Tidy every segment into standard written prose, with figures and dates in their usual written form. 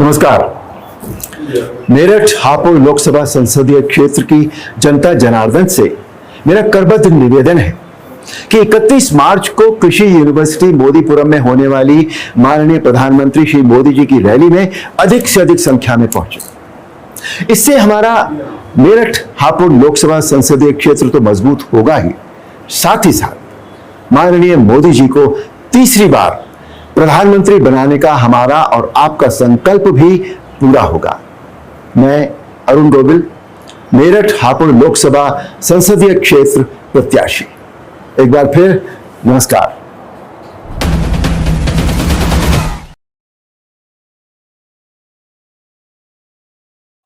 नमस्कार। मेरठ हापुड़ लोकसभा संसदीय क्षेत्र की जनता जनार्दन से मेरा करबद्ध निवेदन है कि 31 मार्च को कृषि यूनिवर्सिटी मोदीपुरम में होने वाली माननीय प्रधानमंत्री श्री मोदी जी की रैली में अधिक से अधिक संख्या में पहुंचे। इससे हमारा मेरठ हापुड़ लोकसभा संसदीय क्षेत्र तो मजबूत होगा ही, साथ ही साथ माननीय मोदी जी को तीसरी बार प्रधानमंत्री बनाने का हमारा और आपका संकल्प भी पूरा होगा। मैं अरुण गोविल, मेरठ हापुड़ लोकसभा संसदीय क्षेत्र प्रत्याशी, एक बार फिर नमस्कार।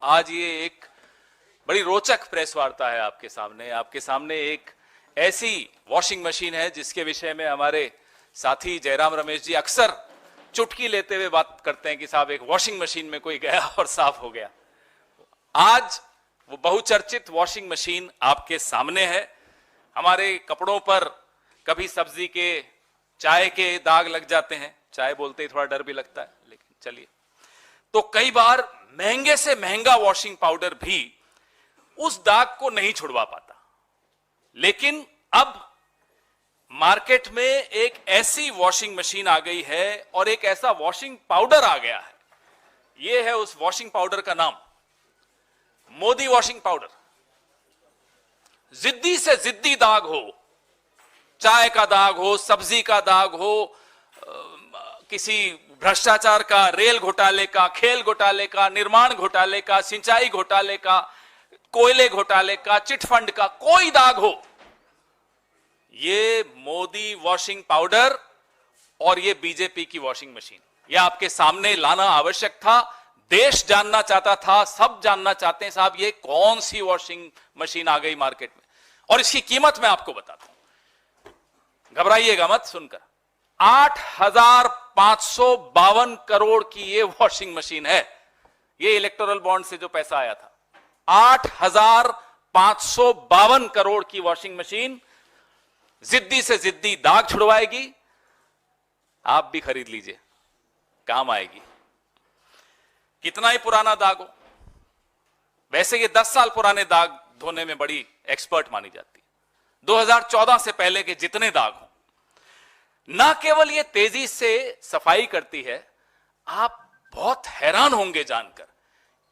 आज ये एक बड़ी रोचक प्रेस वार्ता है आपके सामने एक ऐसी वॉशिंग मशीन है जिसके विषय में हमारे साथी जयराम रमेश जी अक्सर चुटकी लेते हुए बात करते हैं कि साहब एक वॉशिंग मशीन में कोई गया और साफ हो गया। आज वो बहुचर्चित वॉशिंग मशीन आपके सामने है। हमारे कपड़ों पर कभी सब्जी के, चाय के दाग लग जाते हैं, चाय बोलते ही थोड़ा डर भी लगता है, लेकिन चलिए, तो कई बार महंगे से महंगा वॉशिंग पाउडर भी उस दाग को नहीं छुड़वा पाता। लेकिन अब मार्केट में एक ऐसी वॉशिंग मशीन आ गई है और एक ऐसा वॉशिंग पाउडर आ गया है। यह है उस वॉशिंग पाउडर का नाम, मोदी वॉशिंग पाउडर। जिद्दी से जिद्दी दाग हो, चाय का दाग हो, सब्जी का दाग हो, किसी भ्रष्टाचार का, रेल घोटाले का, खेल घोटाले का, निर्माण घोटाले का, सिंचाई घोटाले का, कोयले घोटाले का, चिटफंड का, कोई दाग हो, ये मोदी वॉशिंग पाउडर और ये बीजेपी की वॉशिंग मशीन, ये आपके सामने लाना आवश्यक था। देश जानना चाहता था, सब जानना चाहते हैं साहब ये कौन सी वॉशिंग मशीन आ गई मार्केट में, और इसकी कीमत मैं आपको बताता हूं, घबराइएगा मत सुनकर। 8,552 करोड़ की ये वॉशिंग मशीन है। ये इलेक्टोरल बॉन्ड से जो पैसा आया था, 8,552 करोड़ की वॉशिंग मशीन जिद्दी से जिद्दी दाग छुड़वाएगी। आप भी खरीद लीजिए, काम आएगी। कितना ही पुराना दाग हो, वैसे ये 10 साल पुराने दाग धोने में बड़ी एक्सपर्ट मानी जाती है। 2014 से पहले के जितने दाग हो, ना केवल ये तेजी से सफाई करती है, आप बहुत हैरान होंगे जानकर,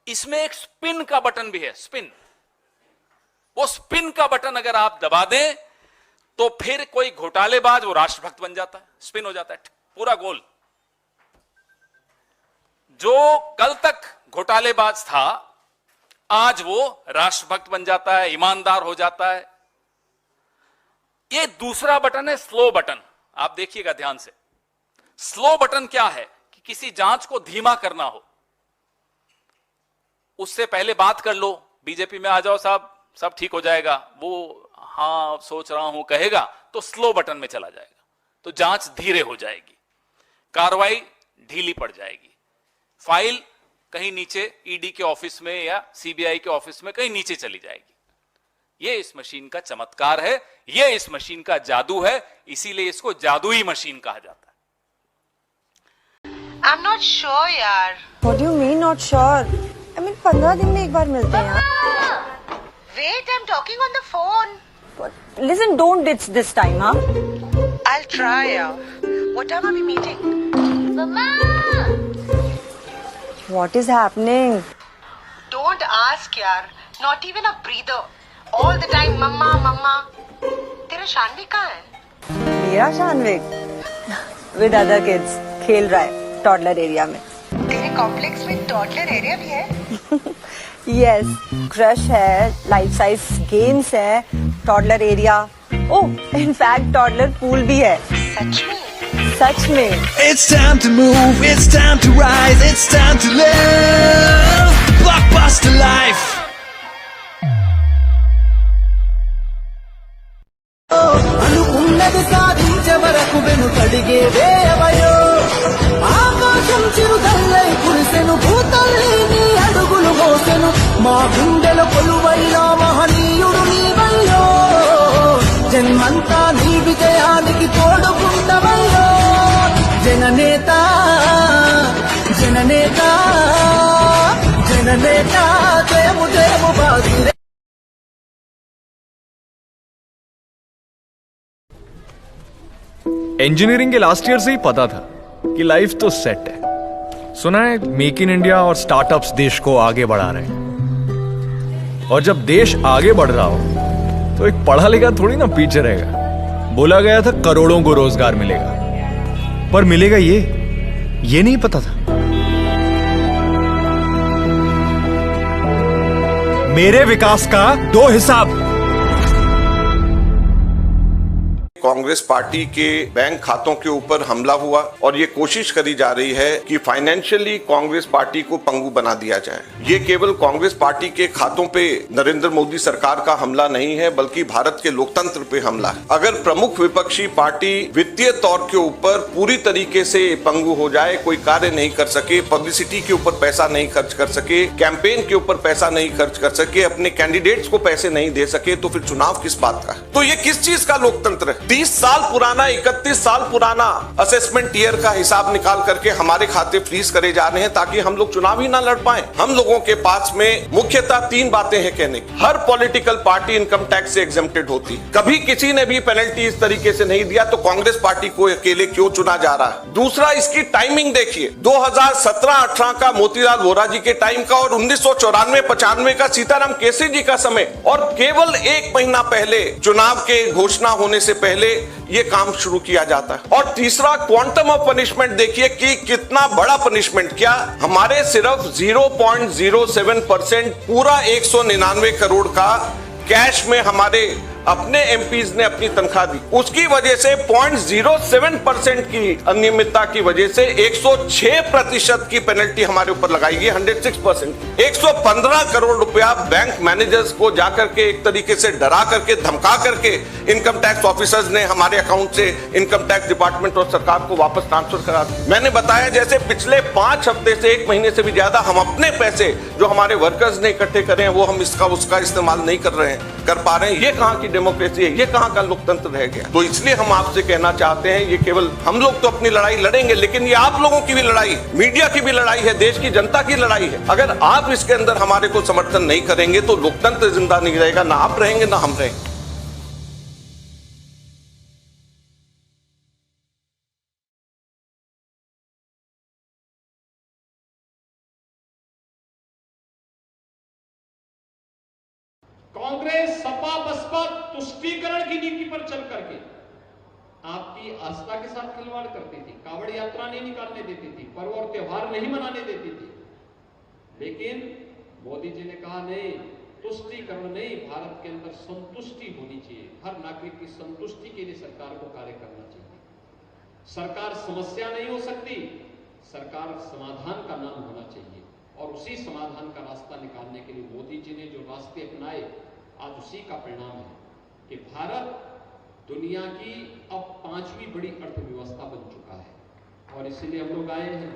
इसमें एक स्पिन का बटन भी है। स्पिन, वो स्पिन का बटन अगर आप दबा दें तो फिर कोई घोटालेबाज वो राष्ट्रभक्त बन जाता है, स्पिन हो जाता है पूरा गोल। जो कल तक घोटालेबाज था आज वो राष्ट्रभक्त बन जाता है, ईमानदार हो जाता है। ये दूसरा बटन है स्लो बटन। आप देखिएगा ध्यान से, स्लो बटन क्या है कि किसी जांच को धीमा करना हो, उससे पहले बात कर लो, बीजेपी में आ जाओ साहब, सब ठीक हो जाएगा, वो हाँ सोच रहा हूं कहेगा तो स्लो बटन में चला जाएगा, तो जांच धीरे हो जाएगी, कार्रवाई ढीली पड़ जाएगी, फाइल कहीं नीचे ईडी के ऑफिस में या सीबीआई के ऑफिस में कहीं नीचे चली जाएगी। ये इस मशीन का चमत्कार है, ये इस मशीन का जादू है, इसीलिए इसको जादुई मशीन कहा जाता है। I'm not sure यार। What do you mean not sure? I mean 15 दिन में एक बार मिलते हैं यार। Wait, I'm talking on the phone. Listen, don't ditch this time, huh? I'll try यार। What time are we meeting? Mama! What is happening? Don't ask यार। Not even a breather. All the time mama mama। तेरा शानवी कहाँ है? मेरा शानविक with other kids खेल रहा है toddler area में। तेरे कॉम्प्लेक्स में टॉडलर एरिया भी है? Yes, क्रश है, लाइफ साइज गेम्स है, टॉडलर एरिया, ओह इनफैक्ट टॉडलर पूल भी है। सच में? सच में। It's time to move, it's time to rise, it's time to live Blockbuster life. అనుకున్నది సాధించే వరకు వెనుకడిగే వేయవయో ఆకాశం చిరుదల్లై కురిసెను భూతల్లి నీ అడుగులు మోసెను మా గుండెల కొలువైన మహనీయుడు నీవయ్యో జన్మంతా నీ విజయానికి తోడుకుంటవయ్యో జననేత జననేత बाजी रे। इंजीनियरिंग के लास्ट ईयर से ही पता था कि लाइफ तो सेट है। सुना है मेक इन इंडिया और स्टार्टअप्स देश को आगे बढ़ा रहे हैं, और जब देश आगे बढ़ रहा हो तो एक पढ़ा लिखा थोड़ी ना पीछे रहेगा। बोला गया था करोड़ों को रोजगार मिलेगा, पर मिलेगा ये नहीं पता था। मेरे विकास का दो हिसाब। कांग्रेस पार्टी के बैंक खातों के ऊपर हमला हुआ और ये कोशिश करी जा रही है कि फाइनेंशियली कांग्रेस पार्टी को पंगु बना दिया जाए। ये केवल कांग्रेस पार्टी के खातों पे नरेंद्र मोदी सरकार का हमला नहीं है, बल्कि भारत के लोकतंत्र पे हमला है। अगर प्रमुख विपक्षी पार्टी वित्तीय तौर के ऊपर पूरी तरीके से पंगु हो जाए, कोई कार्य नहीं कर सके, पब्लिसिटी के ऊपर पैसा नहीं खर्च कर सके, कैंपेन के ऊपर पैसा नहीं खर्च कर सके, अपने कैंडिडेट्स को पैसे नहीं दे सके, तो फिर चुनाव किस बात का है? तो ये किस चीज का लोकतंत्र है? 30 साल पुराना, 31 साल पुराना असेसमेंट ईयर का हिसाब निकाल करके हमारे खाते फ्रीज करे जा रहे हैं ताकि हम लोग चुनाव ही ना लड़ पाए। हम लोगों के पास में मुख्यतः 3 बातें हैं कहने की। हर पॉलिटिकल पार्टी इनकम टैक्स से एग्जेम्प्टेड होती है। कभी किसी ने भी पेनल्टी इस तरीके से नहीं दिया, तो कांग्रेस पार्टी को अकेले क्यों चुना जा रहा है? दूसरा, इसकी टाइमिंग देखिए, 2017-18 का मोतीलाल वोरा जी के टाइम का और 1994-95 का सीताराम केसरी जी का समय, और केवल 1 महीना पहले चुनाव के घोषणा होने से पहले ये काम शुरू किया जाता है। और तीसरा, क्वांटम ऑफ पनिशमेंट देखिए कि कितना बड़ा पनिशमेंट। क्या हमारे सिर्फ 0.07% पूरा 199 करोड़ का कैश में हमारे अपने एमपीज ने अपनी तनख्वाह दी, उसकी वजह से 0.07% की अनियमितता की वजह से 106% की पेनल्टी हमारे ऊपर लगाई गई। 106%, 115 करोड़ रुपया बैंक मैनेजर्स को जाकर के एक तरीके से डरा करके, धमका करके इनकम टैक्स ऑफिसर्स ने हमारे अकाउंट से इनकम टैक्स डिपार्टमेंट और सरकार को वापस ट्रांसफर करा दी। मैंने बताया जैसे पिछले 5 हफ्ते से 1 महीने से भी ज्यादा हम अपने पैसे जो हमारे वर्कर्स ने इकट्ठे करे हैं, वो हम इसका उसका इस्तेमाल नहीं कर पा रहे हैं। ये कहां की डेमोक्रेसी है? ये कहां का लोकतंत्र रह गया? तो इसलिए हम आपसे कहना चाहते हैं, ये केवल हम लोग तो अपनी लड़ाई लड़ेंगे, लेकिन ये आप लोगों की भी लड़ाई, मीडिया की भी लड़ाई है, देश की जनता की लड़ाई है। अगर आप इसके अंदर हमारे को समर्थन नहीं करेंगे तो लोकतंत्र जिंदा नहीं रहेगा, ना आप रहेंगे ना हम रहेंगे। कांग्रेस सपा बसपा तुष्टीकरण की नीति पर चल करके आपकी आस्था के साथ खिलवाड़ करती थी, कावड़ यात्रा नहीं निकालने देती थी, पर्व और त्योहार नहीं मनाने देती थी। लेकिन मोदी जी ने कहा नहीं, तुष्टीकरण नहीं, भारत के अंदर संतुष्टि होनी चाहिए। हर नागरिक की संतुष्टि के लिए सरकार को कार्य करना चाहिए। सरकार समस्या नहीं हो सकती, सरकार समाधान का नाम होना चाहिए। और उसी समाधान का रास्ता निकालने के लिए मोदी जी ने जो रास्ते अपनाए, आज उसी का परिणाम है कि भारत दुनिया की अब 5वीं बड़ी अर्थव्यवस्था बन चुका है। और इसलिए हम लोग आए हैं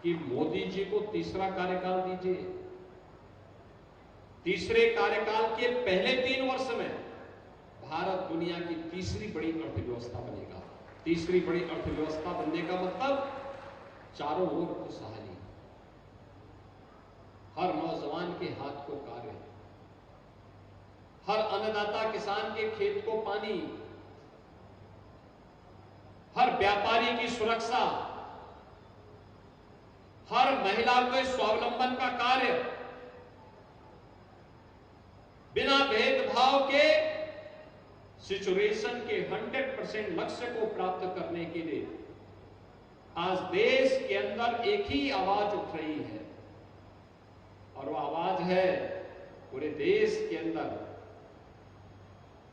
कि मोदी जी को तीसरा कार्यकाल दीजिए। तीसरे कार्यकाल के पहले 3 वर्ष में भारत दुनिया की तीसरी बड़ी अर्थव्यवस्था बनेगा। तीसरी बड़ी अर्थव्यवस्था बनने का मतलब चारों ओर खुशहाली, हर नौजवान के हाथ को कार्य, हर अन्नदाता किसान के खेत को पानी, हर व्यापारी की सुरक्षा, हर महिला को स्वावलंबन का कार्य, बिना भेदभाव के सिचुएशन के 100% लक्ष्य को प्राप्त करने के लिए आज देश के अंदर एक ही आवाज उठ रही है, और वो आवाज है पूरे देश के अंदर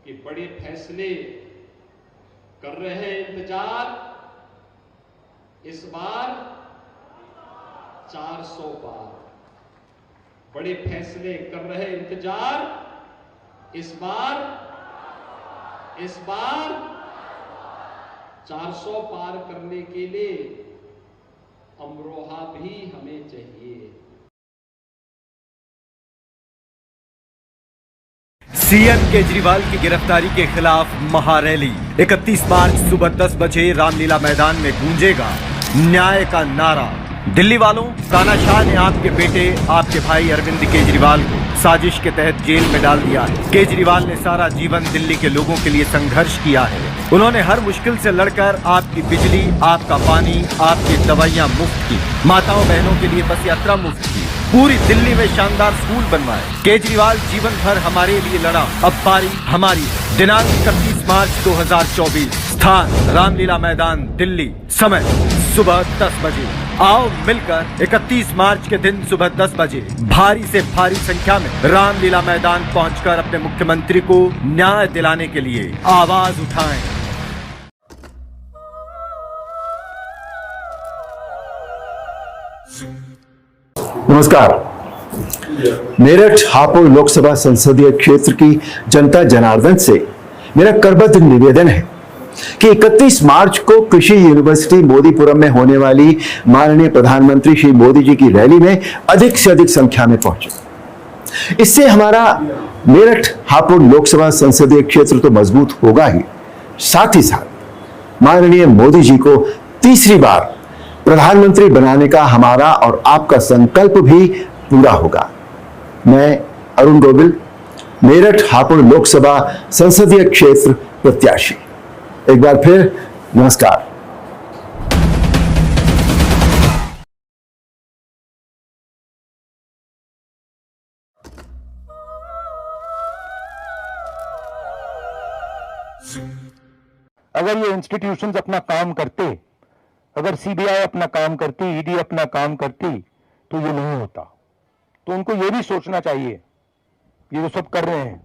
कि बड़े फैसले कर रहे हैं इंतजार, इस बार 400 पार। बड़े फैसले कर रहे हैं इंतजार, इस बार 400 पार करने के लिए अमरोहा भी हमें चाहिए। सीएम केजरीवाल की गिरफ्तारी के खिलाफ महारैली 31 मार्च सुबह 10 बजे रामलीला मैदान में गूंजेगा न्याय का नारा। दिल्ली वालों, तानाशाह ने आपके बेटे, आपके भाई अरविंद केजरीवाल को साजिश के तहत जेल में डाल दिया है। केजरीवाल ने सारा जीवन दिल्ली के लोगों के लिए संघर्ष किया है। उन्होंने हर मुश्किल से लड़कर आपकी बिजली, आपका पानी, आपकी दवाइयाँ मुफ्त की, माताओं बहनों के लिए बस यात्रा मुफ्त की, पूरी दिल्ली में शानदार स्कूल बनवाए। केजरीवाल जीवन भर हमारे लिए लड़ा, अब बारी हमारी। दिनांक 31 मार्च 2024, स्थान रामलीला मैदान दिल्ली, समय सुबह 10 बजे। आओ मिलकर 31 मार्च के दिन सुबह 10 बजे भारी से भारी संख्या में रामलीला मैदान पहुंचकर अपने मुख्यमंत्री को न्याय दिलाने के लिए आवाज उठाएं। नमस्कार। मेरठ हापुड़ लोकसभा संसदीय क्षेत्र की जनता जनार्दन से मेरा करबद्ध निवेदन है कि 31 मार्च को कृषि यूनिवर्सिटी मोदीपुरम में होने वाली माननीय प्रधानमंत्री श्री मोदी जी की रैली में अधिक से अधिक संख्या में पहुंचे। इससे हमारा मेरठ हापुड़ लोकसभा संसदीय क्षेत्र तो मजबूत होगा ही, साथ ही साथ माननीय मोदी जी को तीसरी बार प्रधानमंत्री बनाने का हमारा और आपका संकल्प भी पूरा होगा। मैं अरुण गोविल, मेरठ हापुड़ लोकसभा संसदीय क्षेत्र प्रत्याशी, एक बार फिर नमस्कार। अगर ये इंस्टीट्यूशंस अपना काम करते, अगर सीबीआई अपना काम करती, ईडी अपना काम करती, तो ये नहीं होता। तो उनको ये भी सोचना चाहिए, ये जो सब कर रहे हैं,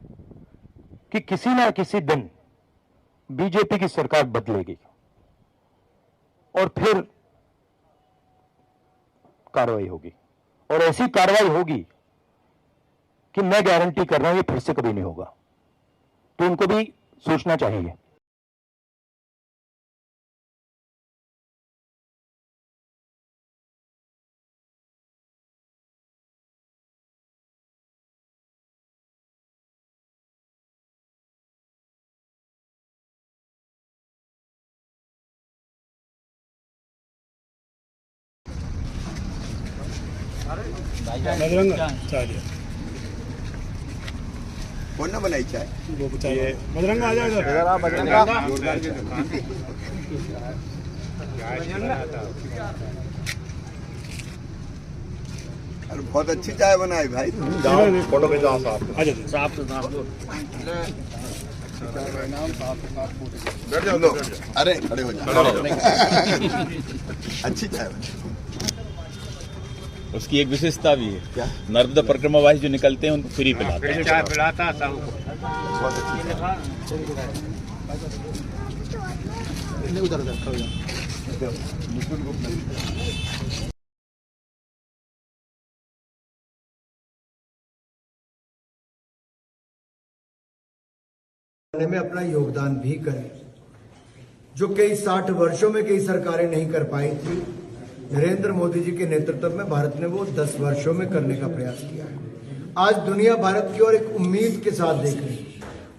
कि किसी ना किसी दिन बीजेपी की सरकार बदलेगी और फिर कार्रवाई होगी, और ऐसी कार्रवाई होगी कि मैं गारंटी कर रहा हूं ये फिर से कभी नहीं होगा। तो उनको भी सोचना चाहिए। कौन ना बनाई चाय बजरंगा आ जाएगा। अरे बहुत अच्छी चाय बनाई भाई। फोटो खिंचाओ साहब। बैठ जाओ। अरे खड़े हो जाओ। अच्छी चाय बनाई। उसकी एक विशेषता भी है, क्या? नर्मदा परिक्रमा वासी जो निकलते हैं उनको फ्री पिलाता है। चाय पिलाता है सबको। में अपना योगदान भी करें, जो कई 60 वर्षों में कई सरकारें नहीं कर पाई थी। नरेंद्र मोदी जी के नेतृत्व में भारत ने वो 10 वर्षों में करने का प्रयास किया है। आज दुनिया भारत की ओर एक उम्मीद के साथ देख रही है,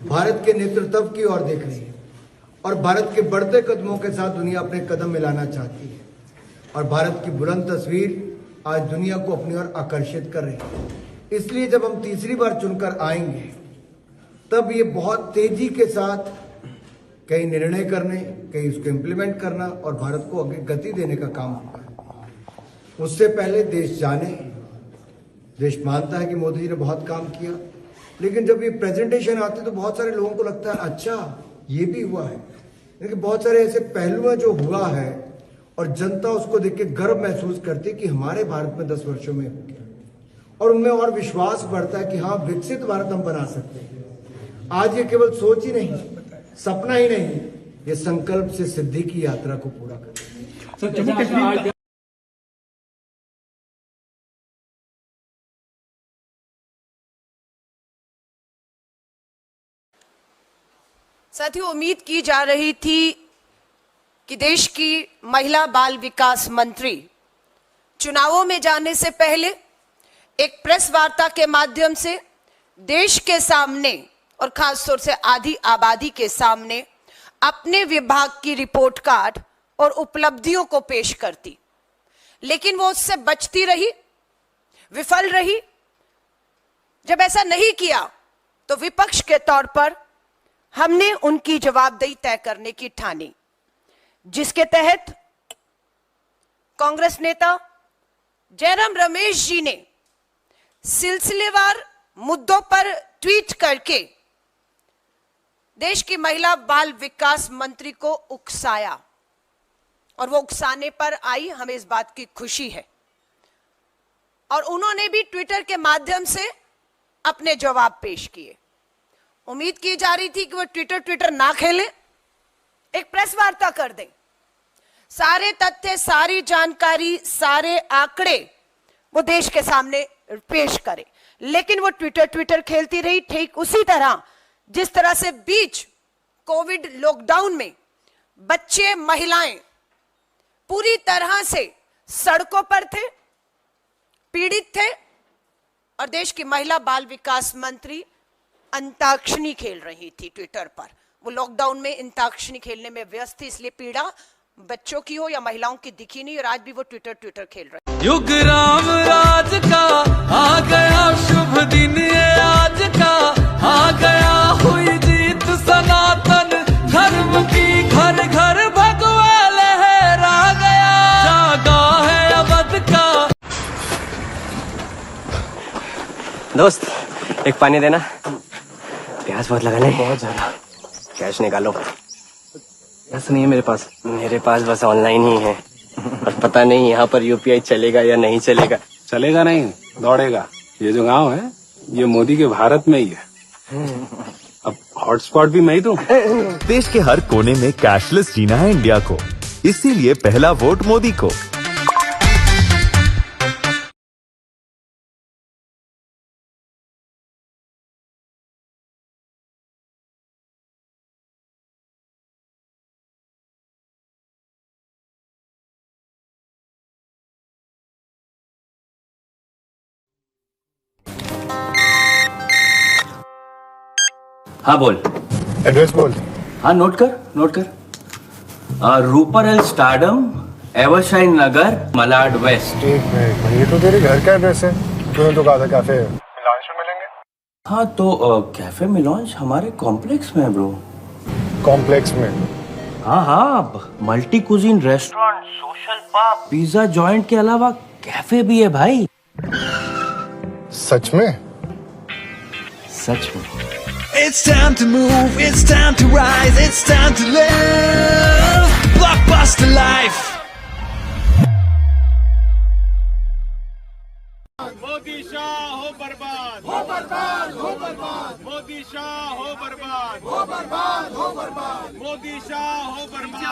भारत के नेतृत्व की ओर देख रही है, और भारत के बढ़ते कदमों के साथ दुनिया अपने कदम मिलाना चाहती है। और भारत की बुलंद तस्वीर आज दुनिया को अपनी ओर आकर्षित कर रही है। इसलिए जब हम तीसरी बार चुनकर आएंगे, तब ये बहुत तेजी के साथ कई निर्णय करने, कई उसको इम्प्लीमेंट करना और भारत को आगे गति देने का काम होगा। उससे पहले देश जाने, देश मानता है कि मोदी जी ने बहुत काम किया, लेकिन जब ये प्रेजेंटेशन आते तो बहुत सारे लोगों को लगता है अच्छा ये भी हुआ है। लेकिन बहुत सारे ऐसे पहलू हैं जो हुआ है और जनता उसको देख के गर्व महसूस करती है कि हमारे भारत में 10 वर्षों में हो गया, और उनमें और विश्वास बढ़ता है कि हाँ, विकसित भारत हम बना सकते हैं। आज ये केवल सोच ही नहीं, सपना ही नहीं, ये संकल्प से सिद्धि की यात्रा को पूरा करें। साथियों, उम्मीद की जा रही थी कि देश की महिला बाल विकास मंत्री चुनावों में जाने से पहले एक प्रेस वार्ता के माध्यम से देश के सामने और खासतौर से आधी आबादी के सामने अपने विभाग की रिपोर्ट कार्ड और उपलब्धियों को पेश करती, लेकिन वो उससे बचती रही, विफल रही। जब ऐसा नहीं किया तो विपक्ष के तौर पर हमने उनकी जवाबदेही तय करने की ठानी, जिसके तहत कांग्रेस नेता जयराम रमेश जी ने सिलसिलेवार मुद्दों पर ट्वीट करके देश की महिला बाल विकास मंत्री को उकसाया, और वो उकसाने पर आई, हमें इस बात की खुशी है। और उन्होंने भी ट्विटर के माध्यम से अपने जवाब पेश किए। उम्मीद की जा रही थी कि वो ट्विटर ना खेलें, एक प्रेस वार्ता कर दें, सारे तथ्य, सारी जानकारी, सारे आंकड़े वो देश के सामने पेश करें। लेकिन वो ट्विटर खेलती रही, ठीक उसी तरह जिस तरह से बीच कोविड लॉकडाउन में बच्चे, महिलाएं पूरी तरह से सड़कों पर थे, पीड़ित थे, और देश की महिला बाल विकास मंत्री अंताक्षरी खेल रही थी ट्विटर पर। वो लॉकडाउन में अंताक्षरी खेलने में व्यस्त थी, इसलिए पीड़ा बच्चों की हो या महिलाओं की दिखी नहीं, और आज भी वो ट्विटर खेल रही है। युग राम राज का आ गया शुभ दिन, ये आज का आ गया, हुई जीत सनातन धर्म की, घर घर भगवा लहरा गया, जागा है अवध का। दोस्त एक पानी देना, प्यास बहुत लगा नहीं? बहुत ज्यादा। कैश निकालो। कैश नहीं है मेरे पास। मेरे पास बस ऑनलाइन ही है, और पता नहीं यहाँ पर यूपीआई चलेगा या नहीं चलेगा। चलेगा नहीं, दौड़ेगा। ये जो गांव है ये मोदी के भारत में ही है। अब हॉटस्पॉट भी मैं ही दूं। देश के हर कोने में कैशलेस जीना है इंडिया को, इसीलिए पहला वोट मोदी को। हाँ बोल। एड्रेस बोल। हाँ नोट कर। रूपर एल स्टारडम, एवरशाइन नगर, मलाड वेस्ट। एक मिनट, ये तो तेरे घर का एड्रेस है। तूने तो कहा था कैफे मिलॉन्ज में मिलेंगे। हाँ तो कैफे मिलॉन्ज हमारे कॉम्प्लेक्स में है ब्रो। कॉम्प्लेक्स में? हाँ, multi cuisine restaurant, social pub, pizza joint के अलावा कैफे भी है भाई। सच में? सच में। It's time to move, it's time to rise, it's time to live Blockbuster life. Modi Shah हो बर्बाद, हो बर्बाद, हो बर्बाद। मोदी शाह हो बर्बाद, हो बर्बाद, हो बर्बाद। मोदी शाह हो बर्बाद,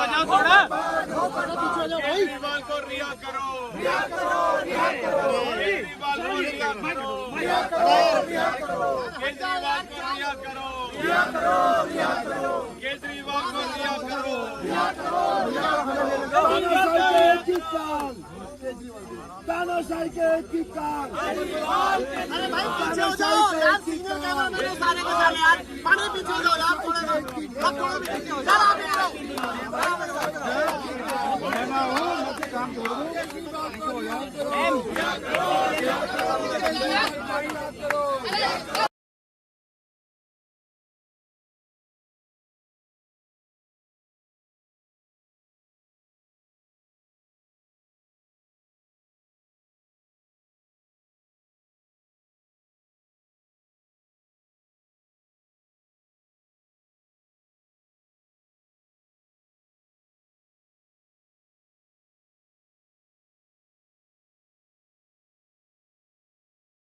केजरीवाल को रिहा करो, रिहा करो, रिहा करो। केजरीवाल को रिहा करो, रिहा करो, रिहा करो। केजरीवाल को रिहा करो, रिहा करो, रिहा करो। केजरीवाल को रिहा करो, रिहा करो, रिहा करो। तानाशाही के की कार। अरे भाई पीछे हो जाओ यार, सिग्नल कैमरा मेरे सारे के सारे यार, पानी पीछे हो जाओ यार, थोड़े पीछे हो जाओ आप।